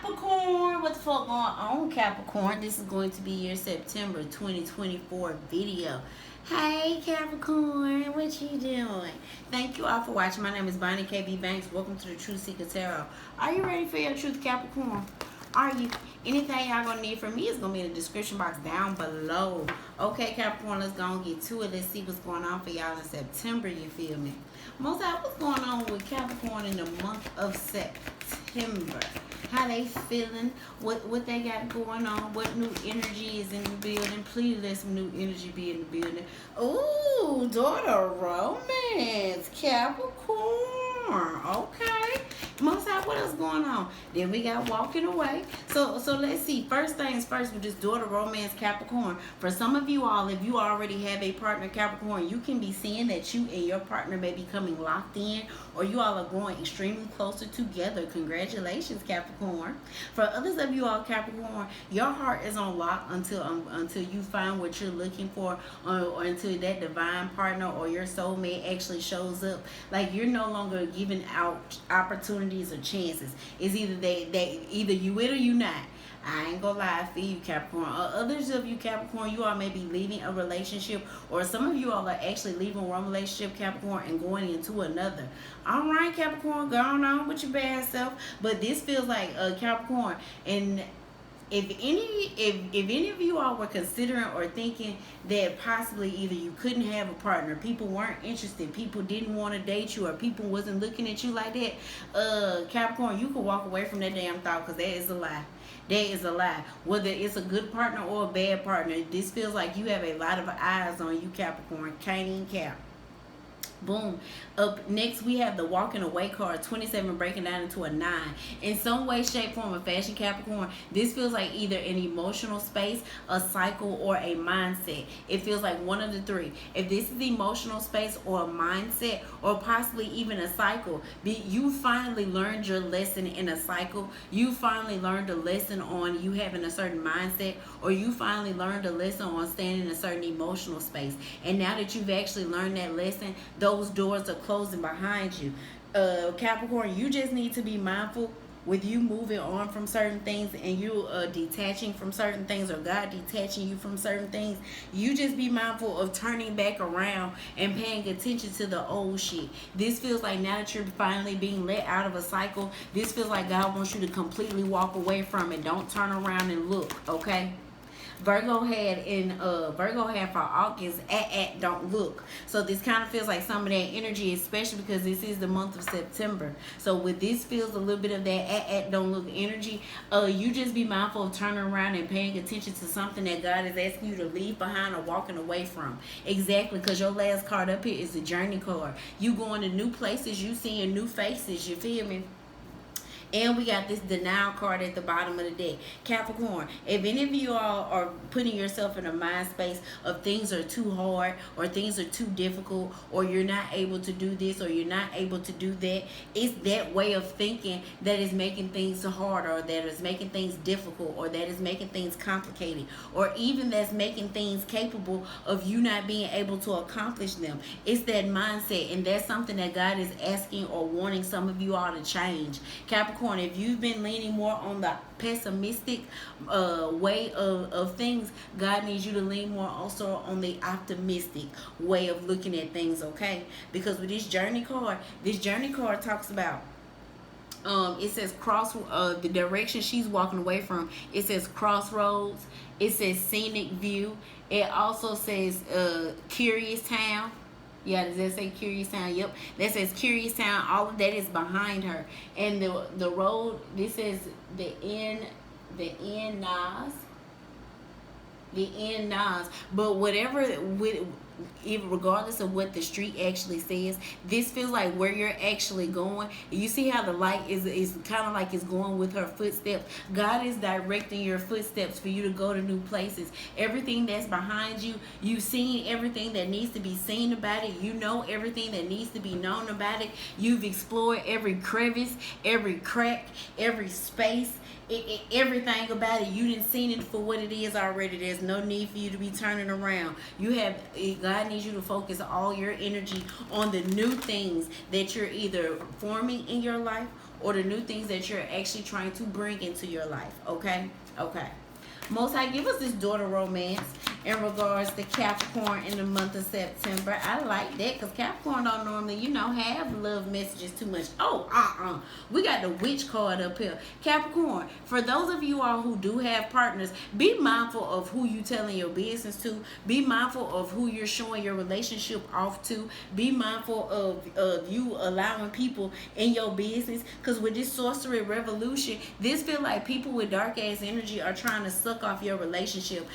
Capricorn, what the fuck going on, Capricorn? This is going to be your September 2024 video. Hey Capricorn, what you doing? Thank you all for watching. My name is Bonnie KB Banks. Welcome to the Truth Seeker Tarot. Are you ready for your truth, Capricorn? Are you? Anything y'all gonna need from me is gonna be in the description box down below. Okay, Capricorn, let's go and get to it. Let's see what's going on for y'all in September. You feel me? Most of what's going on with Capricorn in the month of September? How they feeling? What they got going on? What new energy is in the building? Please let some new energy be in the building. Ooh, daughter romance, Capricorn. Okay. Most of what else going on? Then we got walking away. So let's see. First things first with this daughter romance, Capricorn. For some of you all, if you already have a partner, Capricorn, you can be seeing that you and your partner may be coming locked in, or you all are growing extremely closer together. Congratulations, Capricorn. For others of you all, Capricorn, your heart is on lock until you find what you're looking for, or until that divine partner or your soulmate actually shows up. Like, you're no longer giving out opportunities or chances. It's either either you it or you not. I ain't gonna lie for you, Capricorn. Others of you, Capricorn, you all may be leaving a relationship, or some of you all are actually leaving one relationship, Capricorn, and going into another. All right, Capricorn, going on with your bad self. But this feels like Capricorn, and if any of you all were considering or thinking that possibly either you couldn't have a partner, people weren't interested, people didn't want to date you, or people wasn't looking at you like that, Capricorn, you can walk away from that damn thought, because that is a lie. That is a lie. Whether it's a good partner or a bad partner, this feels like you have a lot of eyes on you, Capricorn. Can't even cap. Boom. Up next, we have the walking away card, 27 breaking down into a 9. In some way, shape, form, or fashion, Capricorn, this feels like either an emotional space, a cycle, or a mindset. It feels like one of the three. If this is emotional space or a mindset, or possibly even a cycle, you finally learned your lesson in a cycle. You finally learned a lesson on you having a certain mindset, or you finally learned a lesson on staying in a certain emotional space. And now that you've actually learned that lesson, those doors are closing behind you. Capricorn, you just need to be mindful with you moving on from certain things, and you detaching from certain things, or God detaching you from certain things. You just be mindful of turning back around and paying attention to the old shit. This feels like now that you're finally being let out of a cycle, this feels like God wants you to completely walk away from it. Don't turn around and look, okay? Virgo had for August, don't look. So this kind of feels like some of that energy, especially because this is the month of September. So with this feels a little bit of that don't look energy. You just be mindful of turning around and paying attention to something that God is asking you to leave behind or walking away from. Exactly, because your last card up here is the journey card. You going to new places, you seeing new faces, you feel me? And we got this denial card at the bottom of the deck. Capricorn, if any of you all are putting yourself in a mind space of things are too hard, or things are too difficult, or you're not able to do this, or you're not able to do that, it's that way of thinking that is making things hard, or that is making things difficult, or that is making things complicated, or even that's making things capable of you not being able to accomplish them. It's that mindset, and that's something that God is asking or wanting some of you all to change. Capricorn, if you've been leaning more on the pessimistic way of things, God needs you to lean more also on the optimistic way of looking at things, okay? Because with this journey card talks about, it says the direction she's walking away from. It says crossroads. It says scenic view. It also says curious town. Yeah, does that say Curious Town? Yep, that says Curious Town. All of that is behind her. And the road, this is the end Nas. The end Nas. But whatever, regardless of what the street actually says, this feels like where you're actually going. You see how the light is kind of like it's going with her footsteps. God is directing your footsteps for you to go to new places. Everything that's behind you, you've seen everything that needs to be seen about it. You know everything that needs to be known about it. You've explored every crevice, every crack, every space. Everything about it, you didn't seen it for what it is already. There's no need for you to be turning around. God needs you to focus all your energy on the new things that you're either forming in your life, or the new things that you're actually trying to bring into your life. Okay? Okay. Most High, give us this daughter romance in regards to Capricorn in the month of September. I like that because Capricorn don't normally, have love messages too much. Oh, we got the witch card up here. Capricorn, for those of you all who do have partners, be mindful of who you telling your business to. Be mindful of who you're showing your relationship off to. Be mindful of you allowing people in your business, because with this sorcery revolution, this feel like people with dark ass energy are trying to suck off your relationship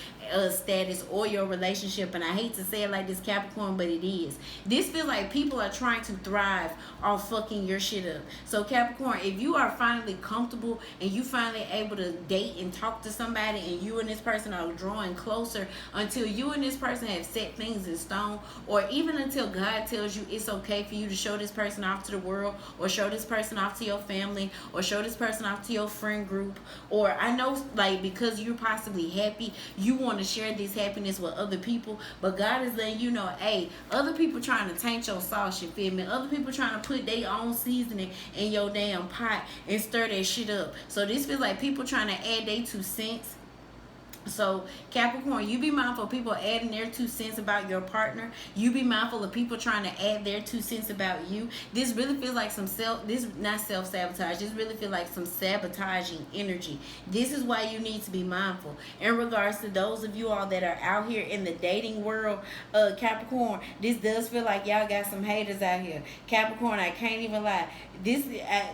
status or your relationship. And I hate to say it like this, Capricorn, but it is. This feels like people are trying to thrive off fucking your shit up. So Capricorn, if you are finally comfortable and you finally able to date and talk to somebody, and you and this person are drawing closer until you and this person have set things in stone, or even until God tells you it's okay for you to show this person off to the world, or show this person off to your family, or show this person off to your friend group, or I know, like, because you're possibly happy, you want to share this happiness with other people, but God is letting you know, hey, other people trying to taint your sauce, you feel me? Other people trying to put their own seasoning in your damn pot and stir that shit up. So this feels like people trying to add their 2 cents. So Capricorn, you be mindful of people adding their 2 cents about your partner. You be mindful of people trying to add their 2 cents about you. This really feels like not self-sabotage. This really feels like some sabotaging energy. This is why you need to be mindful. In regards to those of you all that are out here in the dating world, Capricorn, this does feel like y'all got some haters out here. Capricorn, I can't even lie. This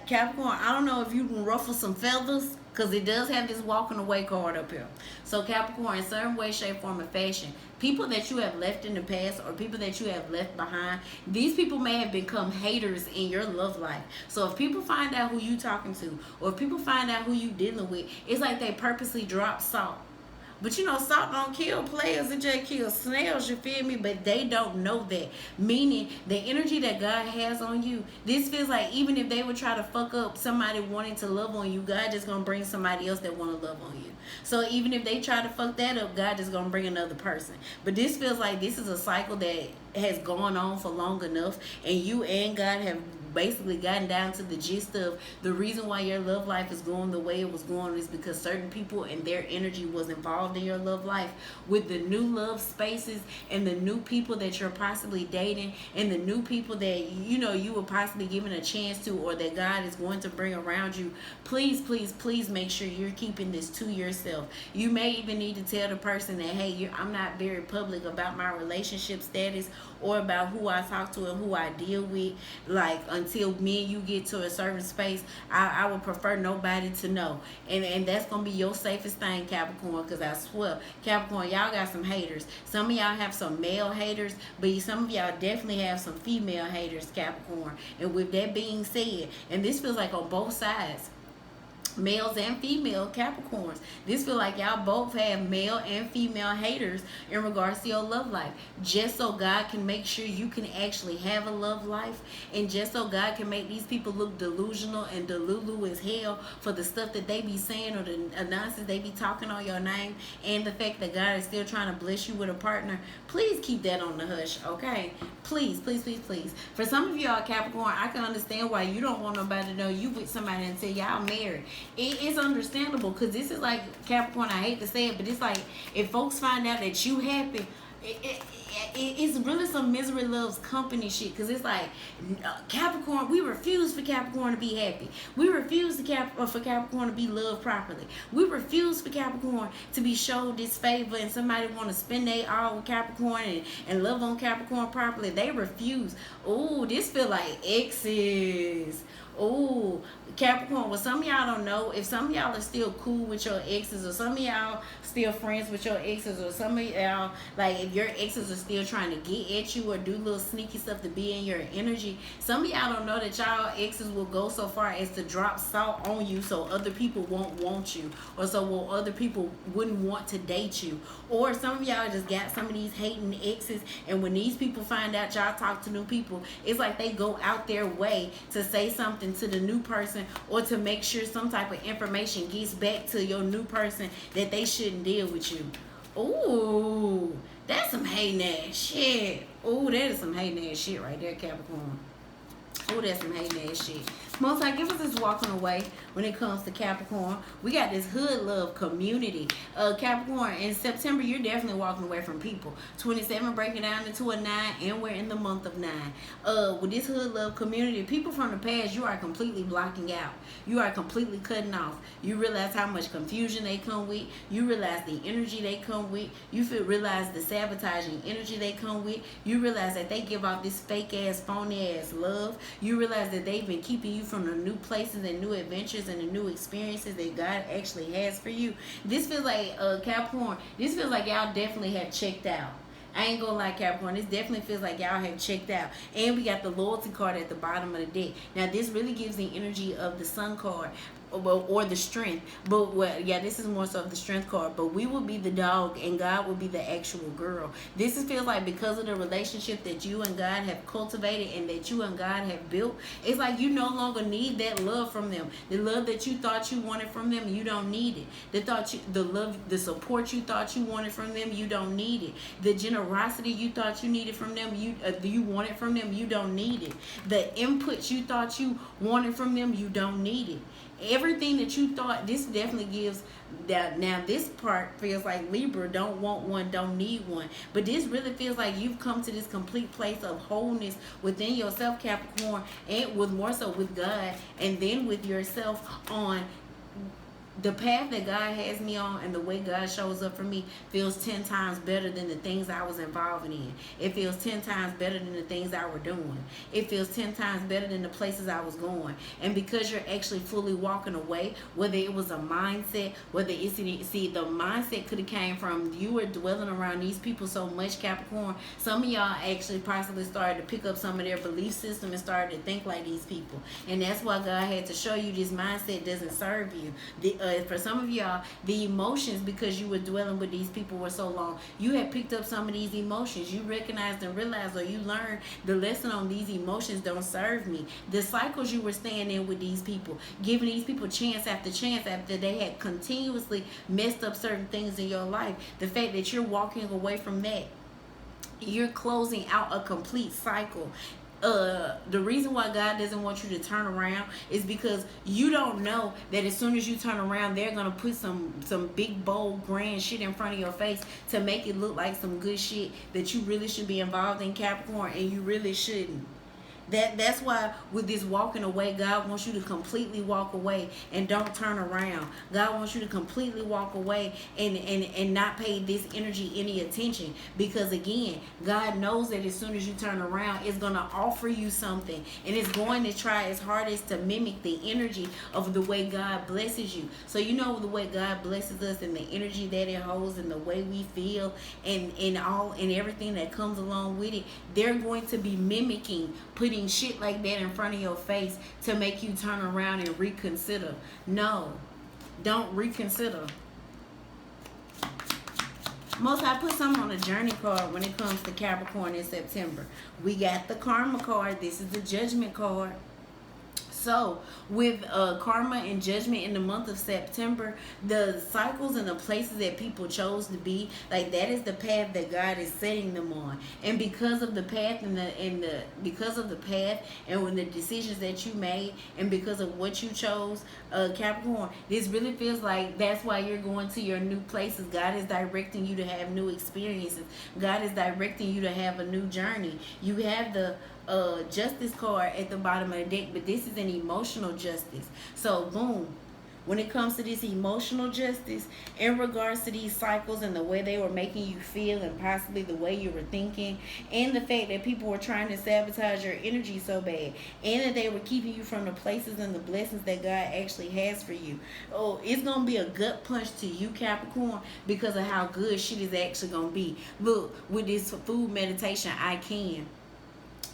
Capricorn, I don't know if you can ruffle some feathers, because it does have this walking away card up here. So Capricorn, in certain way, shape, form, and fashion, people that you have left in the past or people that you have left behind, these people may have become haters in your love life. So if people find out who you talking to, or if people find out who you dealing with, it's like they purposely drop salt. But salt don't kill players, it just kills snails, you feel me? But they don't know that. Meaning, the energy that God has on you, this feels like even if they would try to fuck up somebody wanting to love on you, God just gonna bring somebody else that want to love on you. So even if they try to fuck that up, God just gonna bring another person. But this feels like this is a cycle that has gone on for long enough, and you and God have basically gotten down to the gist of the reason why your love life is going the way it was going is because certain people and their energy was involved in your love life. With the new love spaces and the new people that you're possibly dating, and the new people that you were possibly given a chance to, or that God is going to bring around you, please make sure you're keeping this to yourself. You may even need to tell the person that, hey, I'm not very public about my relationship status or about who I talk to and who I deal with, like, until me and you get to a certain space. I would prefer nobody to know, and that's gonna be your safest thing, Capricorn, because I swear, Capricorn, y'all got some haters. Some of y'all have some male haters, but some of y'all definitely have some female haters, Capricorn. And with that being said, and this feels like on both sides, males and female Capricorns, this feel like y'all both have male and female haters in regards to your love life, just so God can make sure you can actually have a love life, and just so God can make these people look delusional and delulu as hell for the stuff that they be saying or the nonsense they be talking on your name, and the fact that God is still trying to bless you with a partner. Please keep that on the hush, okay? Please. For some of y'all Capricorn, I can understand why you don't want nobody to know you with somebody until y'all married. It's understandable, because this is like, Capricorn, I hate to say it, but it's like, if folks find out that you happy, it's really some misery loves company shit, because it's like, Capricorn, we refuse for Capricorn to be happy. We refuse for Capricorn to be loved properly. We refuse for Capricorn to be showed this favor, and somebody want to spend their all with Capricorn and love on Capricorn properly. They refuse. Oh, this feel like exes. Oh, Capricorn, well, some of y'all don't know if some of y'all are still cool with your exes, or some of y'all still friends with your exes, or some of y'all, like, if your exes are still trying to get at you or do little sneaky stuff to be in your energy. Some of y'all don't know that y'all exes will go so far as to drop salt on you so other people won't want you, or so other people wouldn't want to date you. Or some of y'all just got some of these hating exes, and when these people find out y'all talk to new people, it's like they go out their way to say something to the new person, or to make sure some type of information gets back to your new person that they shouldn't deal with you. Ooh, that's some hating ass shit. Ooh, that is some hating ass shit right there, Capricorn. Oh, that's some hating ass shit. Most I give us this walking away when it comes to Capricorn. We got this hood love community. Capricorn, in September, you're definitely walking away from people. 27 breaking down into a 9, and we're in the month of 9. With this hood love community, people from the past, you are completely blocking out. You are completely cutting off. You realize how much confusion they come with. You realize the energy they come with. You realize the sabotaging energy they come with. You realize that they give off this fake ass, phony ass love. You realize that they've been keeping you from the new places and new adventures and the new experiences that God actually has for you. This feels like Capricorn, this feels like y'all definitely have checked out. I ain't gonna lie, Capricorn, this definitely feels like y'all have checked out. And we got the loyalty card at the bottom of the deck. Now this really gives the energy of the sun card, or the strength, but well, yeah, this is more so of the strength card. But we will be the dog and God will be the actual girl. This feels like because of the relationship that you and God have cultivated and that you and God have built, it's like you no longer need that love from them. The love that you thought you wanted from them, you don't need it. The love, the support you thought you wanted from them, you don't need it. The generosity you thought you needed from them, you wanted from them, you don't need it. The input you thought you wanted from them, you don't need it. Everything that you thought, this definitely gives that. Now this part feels like Libra, don't want one, don't need one, but this really feels like you've come to this complete place of wholeness within yourself, Capricorn, and with more so with God, and then with yourself on the path that God has me on. And the way God shows up for me feels 10 times better than the things I was involved in. It feels 10 times better than the things I were doing. It feels 10 times better than the places I was going. And because you're actually fully walking away, whether it was a mindset, whether it's, see, the mindset could have came from you were dwelling around these people so much, Capricorn. Some of y'all actually possibly started to pick up some of their belief system and started to think like these people. And that's why God had to show you this mindset doesn't serve you. For some of y'all, the emotions, because you were dwelling with these people for so long, you had picked up some of these emotions. You recognized and realized, or you learned the lesson on these emotions don't serve me. The cycles you were staying in with these people, giving these people chance after they had continuously messed up certain things in your life. The fact that you're walking away from that, you're closing out a complete cycle. The reason why God doesn't want you to turn around is because you don't know that as soon as you turn around, they're gonna put some big, bold, grand shit in front of your face to make it look like some good shit that you really should be involved in, Capricorn, and you really shouldn't. That's why with this walking away, God wants you to completely walk away and don't turn around. God wants you to completely walk away and not pay this energy any attention, because again, God knows that as soon as you turn around, it's going to offer you something, and it's going to try its hardest to mimic the energy of the way God blesses you. So you know the way God blesses us and the energy that it holds and the way we feel and everything that comes along with it, they're going to be mimicking, putting shit like that in front of your face to make you turn around and reconsider. No, don't reconsider. Most I put something on a journey card when it comes to Capricorn in September. We got the karma card. This is the judgment card. So with karma and judgment in the month of September, the cycles and the places that people chose to be, like that is the path that God is setting them on. And because of the path because of the path and when the decisions that you made and because of what you chose, Capricorn, this really feels like that's why you're going to your new places. God is directing you to have new experiences. God is directing you to have a new journey. You have the justice card at the bottom of the deck, but this is an emotional justice. So boom, when it comes to this emotional justice in regards to these cycles and the way they were making you feel and possibly the way you were thinking, and the fact that people were trying to sabotage your energy so bad, and that they were keeping you from the places and the blessings that God actually has for you. Oh, it's gonna be a gut punch to you, Capricorn, because of how good shit is actually gonna be. Look, with this food meditation,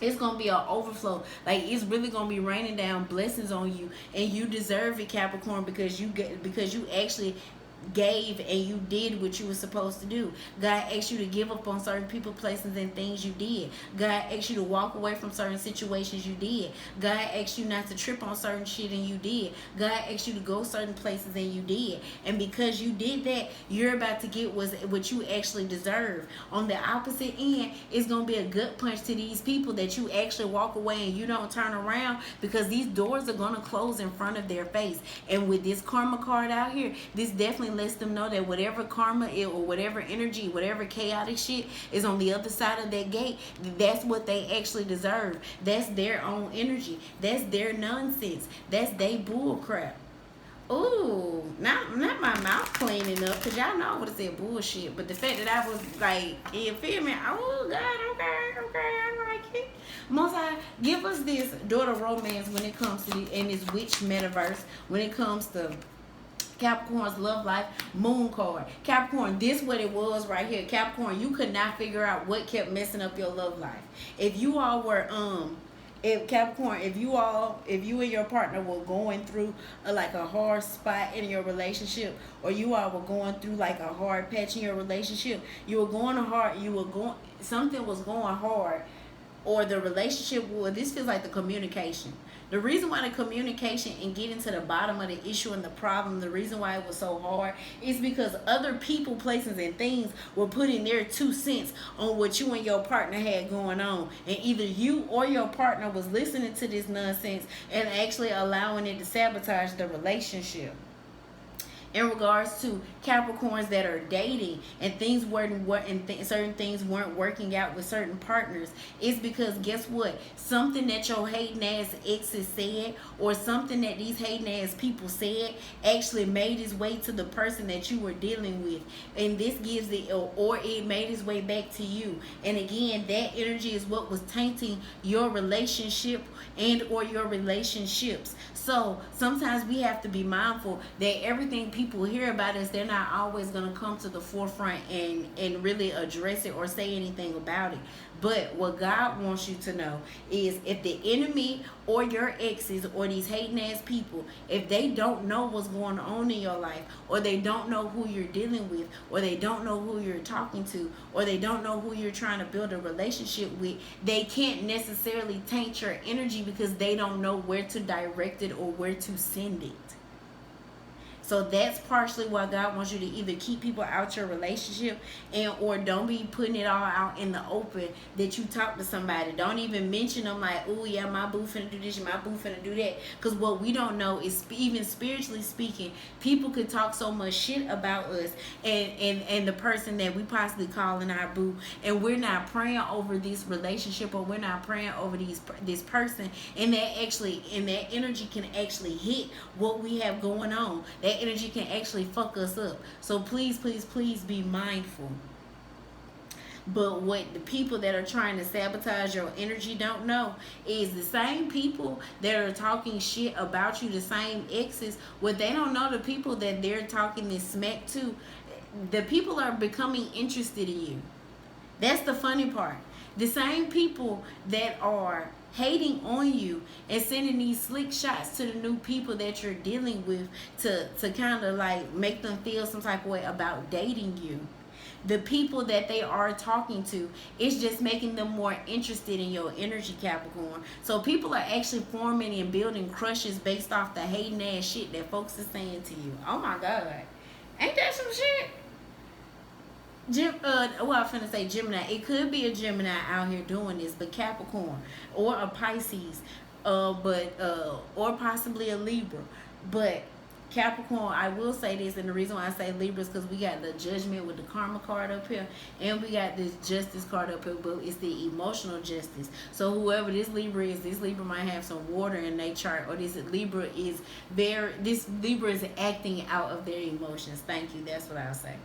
it's gonna be an overflow. Like it's really gonna be raining down blessings on you, and you deserve it, Capricorn, because you actually gave and you did what you were supposed to do. God asked you to give up on certain people, places, and things, you did. God asked you to walk away from certain situations, you did. God asked you not to trip on certain shit, and you did. God asked you to go certain places, and you did. And because you did that, you're about to get what you actually deserve. On the opposite end, it's going to be a gut punch to these people that you actually walk away and you don't turn around, because these doors are going to close in front of their face. And with this karma card out here, this definitely lets them know that whatever karma is, or whatever energy, whatever chaotic shit is on the other side of that gate, that's what they actually deserve. That's their own energy. That's their nonsense. That's they bull crap. Ooh, not my mouth cleaning up, because y'all know I would have said bullshit. But the fact that I was like, you feel me? Oh, God, okay, I like it. Most I give us this daughter romance when it comes to in this witch metaverse, when it comes to Capricorn's love life moon card. Capricorn, this what it was right here. Capricorn, you could not figure out what kept messing up your love life. If you all were if Capricorn, if you and your partner were going through like a hard spot in your relationship, or you all were going through like a hard patch in your relationship, something was going hard, or the relationship, this feels like the communication. The reason why the communication and getting to the bottom of the issue and the problem, the reason why it was so hard, is because other people, places, and things were putting their 2 cents on what you and your partner had going on. And either you or your partner was listening to this nonsense and actually allowing it to sabotage the relationship. In regards to Capricorns that are dating and things certain things weren't working out with certain partners, it's because guess what? Something that your hating ass exes said, or something that these hating ass people said, actually made its way to the person that you were dealing with, and this gives or it made its way back to you. And again, that energy is what was tainting your relationship and or your relationships. So sometimes we have to be mindful that everything people hear about us, they're not always going to come to the forefront and really address it or say anything about it. But what God wants you to know is, if the enemy or your exes or these hating ass people, if they don't know what's going on in your life, or they don't know who you're dealing with, or they don't know who you're talking to, or they don't know who you're trying to build a relationship with, they can't necessarily taint your energy, because they don't know where to direct it or where to send it. So that's partially why God wants you to either keep people out your relationship, and or don't be putting it all out in the open that you talk to somebody. Don't even mention them like, oh yeah, my boo finna do this, my boo finna do that. Because what we don't know is, even spiritually speaking, people could talk so much shit about us and the person that we possibly calling our boo, and we're not praying over this relationship, or we're not praying over this person, and that energy can actually hit what we have going on. That energy can actually fuck us up. So please be mindful. But what the people that are trying to sabotage your energy don't know is, the same people that are talking shit about you, the same exes, what they don't know, the people that they're talking this smack to, the people are becoming interested in you. That's the funny part. The same people that are hating on you and sending these slick shots to the new people that you're dealing with to kind of like make them feel some type of way about dating you, the people that they are talking to, it's just making them more interested in your energy, Capricorn. So people are actually forming and building crushes based off the hating ass shit that folks are saying to you. Oh my God, ain't that some shit? I was finna say Gemini. It could be a Gemini out here doing this, but Capricorn or a Pisces, or possibly a Libra. But Capricorn, I will say this, and the reason why I say Libra is because we got the Judgment with the Karma card up here, and we got this Justice card up here, but it's the emotional justice. So whoever this Libra might have some water in their chart, or this Libra is acting out of their emotions. Thank you. That's what I'll say.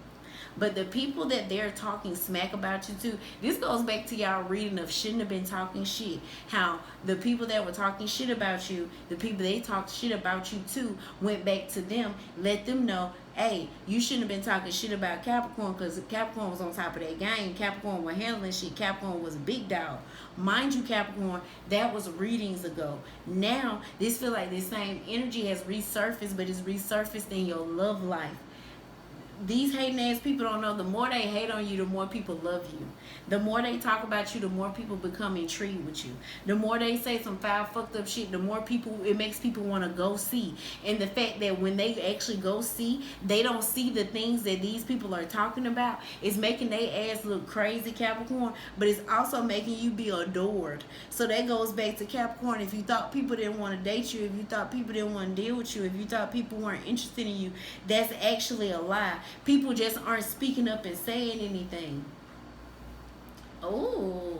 But the people that they're talking smack about you to, this goes back to y'all reading of Shouldn't Have Been Talking Shit. How the people that were talking shit about you, the people they talked shit about you to, went back to them, let them know, hey, you shouldn't have been talking shit about Capricorn, because Capricorn was on top of their game. Capricorn was handling shit. Capricorn was a big dog. Mind you, Capricorn, that was readings ago. Now, this feel like this same energy has resurfaced, but it's resurfaced in your love life. these hating ass people don't know, the more they hate on you, the more people love you. The more they talk about you, the more people become intrigued with you. The more they say some foul fucked up shit, the more people, it makes people want to go see. And the fact that when they actually go see, they don't see the things that these people are talking about, is making their ass look crazy, Capricorn, but it's also making you be adored. So that goes back to Capricorn. If you thought people didn't want to date you, if you thought people didn't want to deal with you, if you thought people weren't interested in you, that's actually a lie. People just aren't speaking up and saying anything. Oh.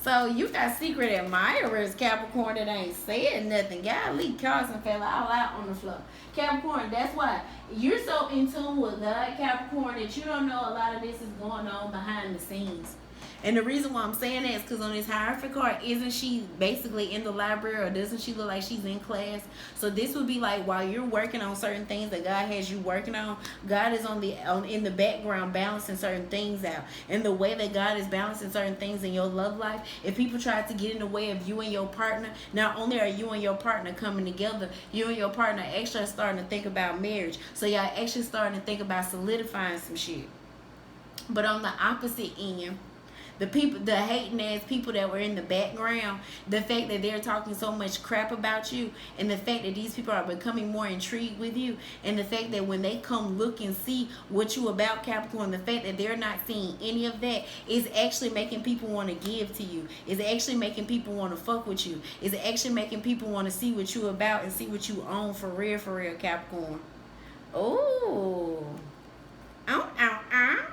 So you got secret admirers, Capricorn, that ain't saying nothing. Golly, Carson fell all out on the floor. Capricorn, that's why you're so in tune with God, Capricorn, that you don't know a lot of this is going on behind the scenes. And the reason why I'm saying that is because on this hierophant card, isn't she basically in the library, or doesn't she look like she's in class? So this would be like while you're working on certain things that God has you working on, God is in the background balancing certain things out. And the way that God is balancing certain things in your love life, if people try to get in the way of you and your partner, not only are you and your partner coming together, you and your partner actually are starting to think about marriage. So y'all actually starting to think about solidifying some shit. But on the opposite end, the people, the hating ass people that were in the background, the fact that they're talking so much crap about you, and the fact that these people are becoming more intrigued with you, and the fact that when they come look and see what you about, Capricorn, the fact that they're not seeing any of that is actually making people want to give to you. Is actually making people want to fuck with you. Is actually making people want to see what you about and see what you own for real, Capricorn. Oh. Oh, oh,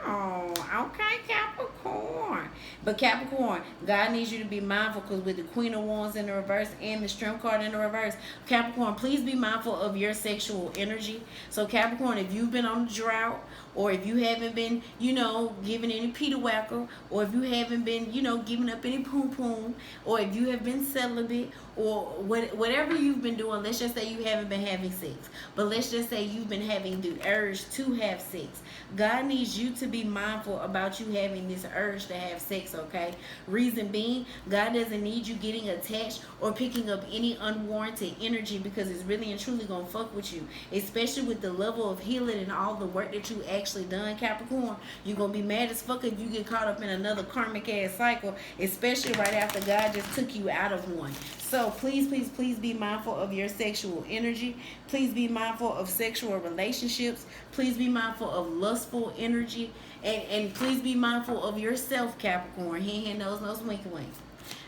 oh. Okay, Capricorn. But Capricorn, God needs you to be mindful, because with the Queen of Wands in the reverse and the Strength card in the reverse, Capricorn, please be mindful of your sexual energy. So Capricorn, if you've been on the drought, or if you haven't been, giving any Peter Whacker, or if you haven't been, giving up any poom poom, or if you have been celibate, or whatever you've been doing, let's just say you haven't been having sex, but let's just say you've been having the urge to have sex. God needs you to be mindful about you having this urge to have sex, okay? Reason being, God doesn't need you getting attached or picking up any unwarranted energy, because it's really and truly gonna fuck with you, especially with the level of healing and all the work that you actually done, Capricorn. You're gonna be mad as fuck if you get caught up in another karmic ass cycle, especially right after God just took you out of one. So please, please, please be mindful of your sexual energy. Please be mindful of sexual relationships. Please be mindful of lustful energy. And please be mindful of yourself, Capricorn. Hand, nose, wink, wink.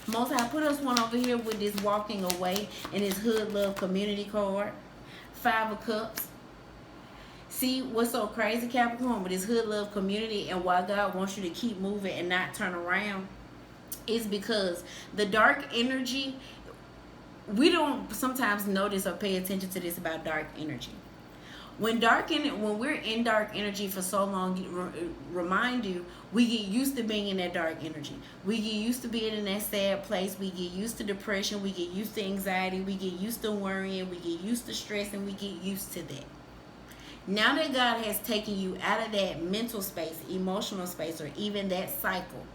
Most High, put us one over here with this walking away and this hood love community card. 5 of Cups. See what's so crazy, Capricorn, with this hood love community, and why God wants you to keep moving and not turn around, is because the dark energy, we don't sometimes notice or pay attention to this about dark energy. When we're in dark energy for so long, remind you, we get used to being in that dark energy. We get used to being in that sad place. We get used to depression. We get used to anxiety. We get used to worrying. We get used to stress, and we get used to that. Now that God has taken you out of that mental space, emotional space, or even that cycle,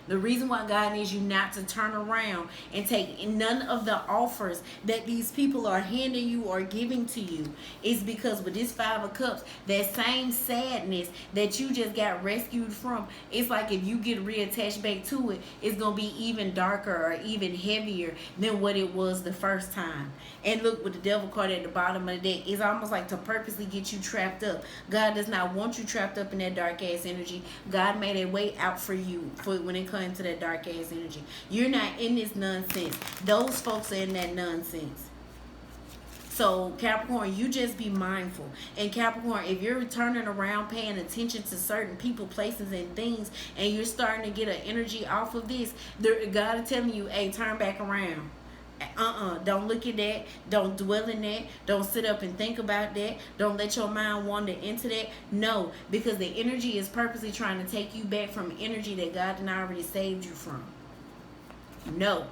the reason why God needs you not to turn around and take none of the offers that these people are handing you or giving to you is because with this 5 of Cups, that same sadness that you just got rescued from, it's like if you get reattached back to it, it's going to be even darker or even heavier than what it was the first time. And look, with the Devil card at the bottom of the deck, it's almost like to purposely get you trapped up. God does not want you trapped up in that dark ass energy. God made a way out for you when it comes into that dark ass energy. You're not in this nonsense. Those folks are in that nonsense. So Capricorn, you just be mindful. And Capricorn, if you're turning around paying attention to certain people, places, and things, and you're starting to get an energy off of this, God is telling you, hey, turn back around. Don't look at that. Don't dwell in that. Don't sit up and think about that. Don't let your mind wander into that. No, because the energy is purposely trying to take you back from energy that God did not already saved you from. No.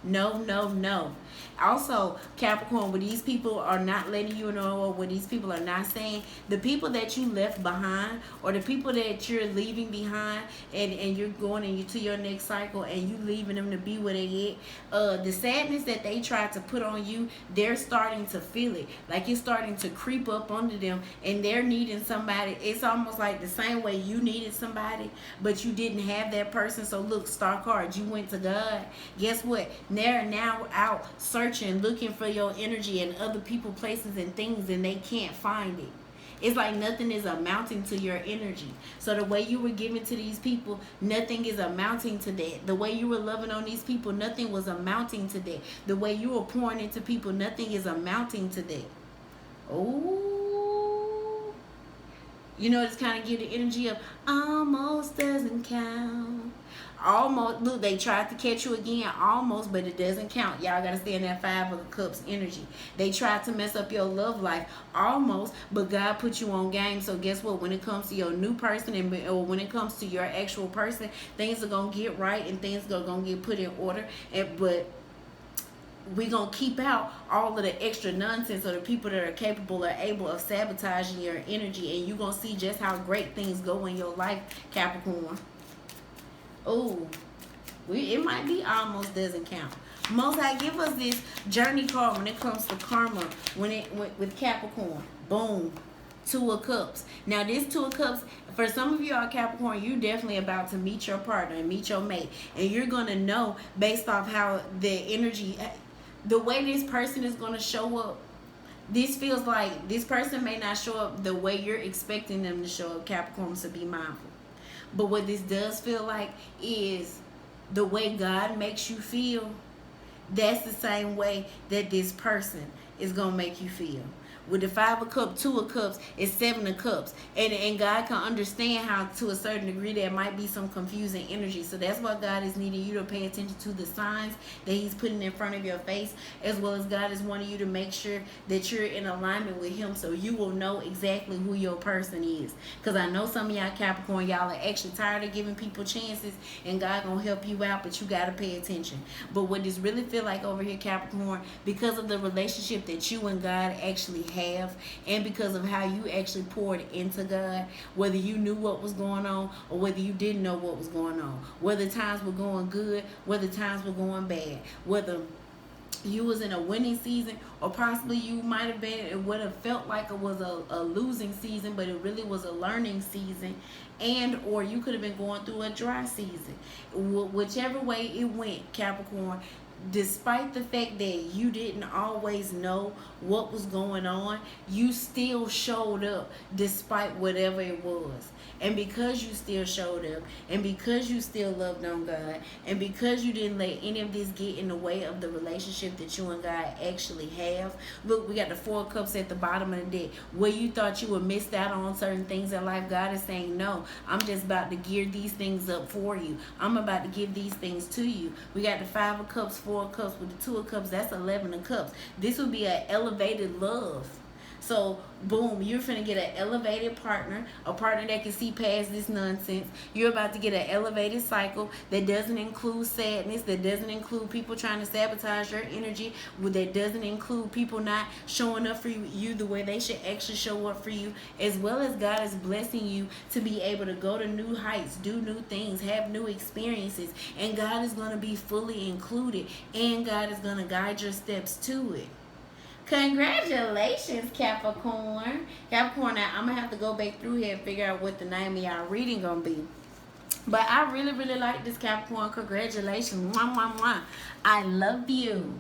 No, no, no. Also, Capricorn, what these people are not letting you know, or what these people are not saying, the people that you left behind, or the people that you're leaving behind, and you're going into your next cycle, and you leaving them to be where they at, the sadness that they tried to put on you, they're starting to feel it. Like it's starting to creep up under them, and they're needing somebody. It's almost like the same way you needed somebody, but you didn't have that person. So look, star cards, you went to God. Guess what? They're now out searching, looking for your energy in other people, places, and things, and they can't find it. It's like nothing is amounting to your energy. So the way you were giving to these people, nothing is amounting to that. The way you were loving on these people, nothing was amounting to that. The way you were pouring into people, nothing is amounting to that. Oh, you know, it's kind of give the energy of almost doesn't count. Almost, look, they tried to catch you again, almost, but it doesn't count. Y'all gotta stay in that 5 of cups energy. They tried to mess up your love life, almost, but God put you on game. So guess what? When it comes to your new person, or when it comes to your actual person, things are gonna get right, and things are gonna get put in order. But we're going to keep out all of the extra nonsense, or the people that are capable or able of sabotaging your energy, and you're going to see just how great things go in your life, Capricorn. Oh, it might be almost doesn't count. Most High give us this journey card when it comes to karma, with Capricorn. Boom. 2 of Cups. Now this 2 of Cups, for some of you are Capricorn, you're definitely about to meet your partner and meet your mate, and you're going to know based off how the energy, the way this person is going to show up. This feels like this person may not show up the way you're expecting them to show up, Capricorn, so be mindful. But what this does feel like is the way God makes you feel, that's the same way that this person is going to make you feel. With the 5 of Cups, 2 of Cups, it's 7 of Cups. And God can understand how, to a certain degree, there might be some confusing energy. So that's why God is needing you to pay attention to the signs that He's putting in front of your face, as well as God is wanting you to make sure that you're in alignment with Him, so you will know exactly who your person is. Because I know some of y'all Capricorn, y'all are actually tired of giving people chances, and God gonna help you out, but you gotta pay attention. But what this really feel like over here, Capricorn, because of the relationship that you and God actually have, and because of how you actually poured into God, whether you knew what was going on or whether you didn't know what was going on, whether times were going good, whether times were going bad, whether you was in a winning season, or possibly you might have been, it would have felt like it was a losing season, but it really was a learning season, and or you could have been going through a dry season. Whichever way it went, Capricorn, despite the fact that you didn't always know what was going on, you still showed up despite whatever it was. And because you still showed up, and because you still loved on God, and because you didn't let any of this get in the way of the relationship that you and God actually have. Look, we got the 4 of Cups at the bottom of the deck. Where you thought you would miss out on certain things in life, God is saying, no, I'm just about to gear these things up for you. I'm about to give these things to you. We got the 5 of Cups, 4 of Cups, with the 2 of Cups, that's 11 of Cups. This would be an elevated love. So, boom, you're finna get an elevated partner, a partner that can see past this nonsense. You're about to get an elevated cycle that doesn't include sadness, that doesn't include people trying to sabotage your energy, that doesn't include people not showing up for you the way they should actually show up for you, as well as God is blessing you to be able to go to new heights, do new things, have new experiences, and God is going to be fully included, and God is going to guide your steps to it. Congratulations, Capricorn. Capricorn, now I'm going to have to go back through here and figure out what the name of y'all reading going to be. But I really, really like this, Capricorn. Congratulations. Mwah, mwah, mwah. I love you.